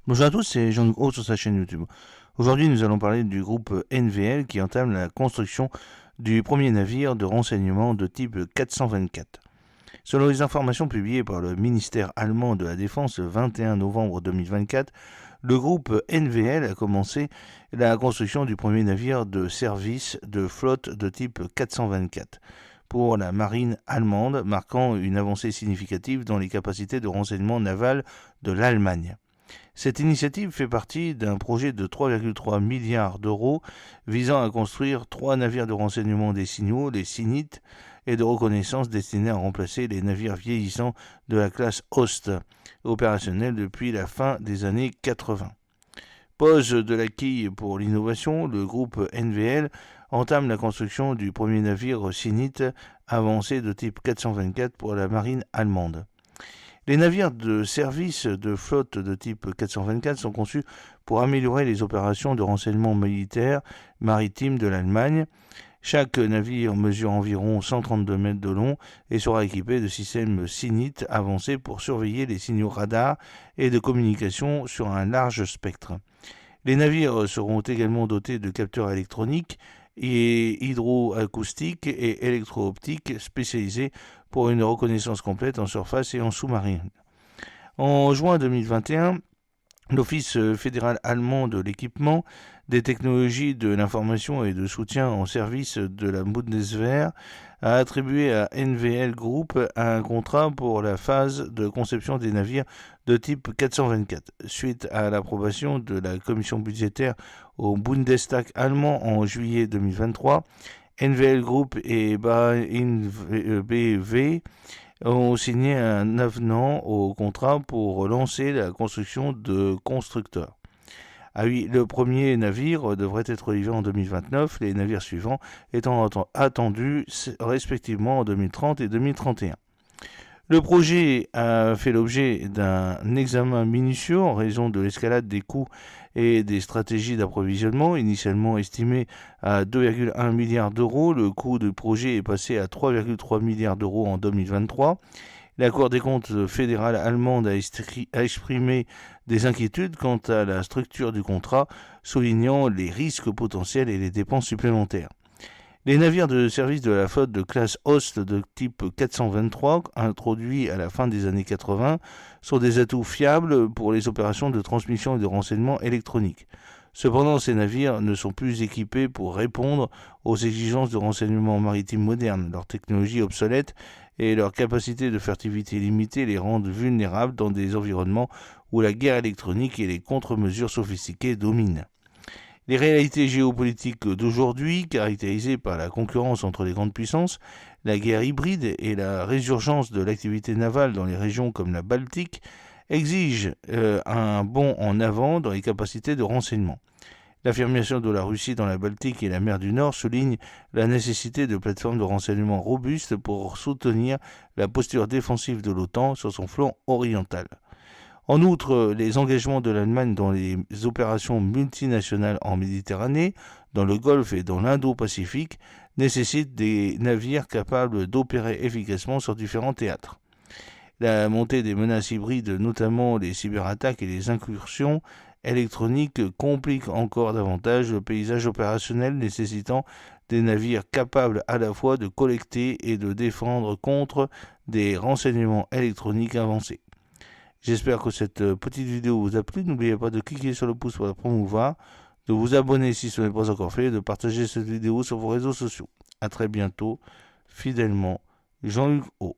Bonjour à tous, c'est Jean-Luc Haut sur sa chaîne YouTube. Aujourd'hui, nous allons parler du groupe NVL qui entame la construction du premier navire de renseignement de type 424. Selon les informations publiées par le ministère allemand de la Défense le 21 novembre 2024, le groupe NVL a commencé la construction du premier navire de service de flotte de type 424 pour la marine allemande, marquant une avancée significative dans les capacités de renseignement naval de l'Allemagne. Cette initiative fait partie d'un projet de 3,3 milliards d'euros visant à construire 3 navires de renseignement des signaux, les SINIT, et de reconnaissance destinés à remplacer les navires vieillissants de la classe Ost, opérationnels depuis la fin des années 80. Pose de la quille pour l'innovation, le groupe NVL entame la construction du premier navire SINIT avancé de type 424 pour la marine allemande. Les navires de service de flotte de type 424 sont conçus pour améliorer les opérations de renseignement militaire maritime de l'Allemagne. Chaque navire mesure environ 132 mètres de long et sera équipé de systèmes SINIT avancés pour surveiller les signaux radars et de communication sur un large spectre. Les navires seront également dotés de capteurs électroniques et hydroacoustiques et électro-optiques spécialisés pour une reconnaissance complète en surface et en sous-marin. En juin 2021, l'Office fédéral allemand de l'équipement, des technologies de l'information et de soutien en service de la Bundeswehr a attribué à NVL Group un contrat pour la phase de conception des navires de type 424. Suite à l'approbation de la commission budgétaire au Bundestag allemand en juillet 2023, NVL Group et BW ont signé un avenant au contrat pour lancer la construction de constructeurs. Ah oui, le premier navire devrait être livré en 2029, les navires suivants étant attendus respectivement en 2030 et 2031. Le projet a fait l'objet d'un examen minutieux en raison de l'escalade des coûts et des stratégies d'approvisionnement. Initialement estimé à 2,1 milliards d'euros, le coût du projet est passé à 3,3 milliards d'euros en 2023. La Cour des comptes fédérale allemande a exprimé des inquiétudes quant à la structure du contrat, soulignant les risques potentiels et les dépenses supplémentaires. Les navires de service de la flotte de classe Ost de type 423, introduits à la fin des années 80, sont des atouts fiables pour les opérations de transmission et de renseignement électronique. Cependant, ces navires ne sont plus équipés pour répondre aux exigences de renseignement maritime moderne. Leur technologie obsolète et leur capacité de furtivité limitée les rendent vulnérables dans des environnements où la guerre électronique et les contre-mesures sophistiquées dominent. Les réalités géopolitiques d'aujourd'hui, caractérisées par la concurrence entre les grandes puissances, la guerre hybride et la résurgence de l'activité navale dans les régions comme la Baltique, exigent un bond en avant dans les capacités de renseignement. L'affirmation de la Russie dans la Baltique et la mer du Nord souligne la nécessité de plateformes de renseignement robustes pour soutenir la posture défensive de l'OTAN sur son flanc oriental. En outre, les engagements de l'Allemagne dans les opérations multinationales en Méditerranée, dans le Golfe et dans l'Indo-Pacifique nécessitent des navires capables d'opérer efficacement sur différents théâtres. La montée des menaces hybrides, notamment les cyberattaques et les incursions électroniques, complique encore davantage le paysage opérationnel, nécessitant des navires capables à la fois de collecter et de défendre contre des renseignements électroniques avancés. J'espère que cette petite vidéo vous a plu. N'oubliez pas de cliquer sur le pouce pour la promouvoir, de vous abonner si ce n'est pas encore fait et de partager cette vidéo sur vos réseaux sociaux. A très bientôt, fidèlement, Jean-Luc Haut.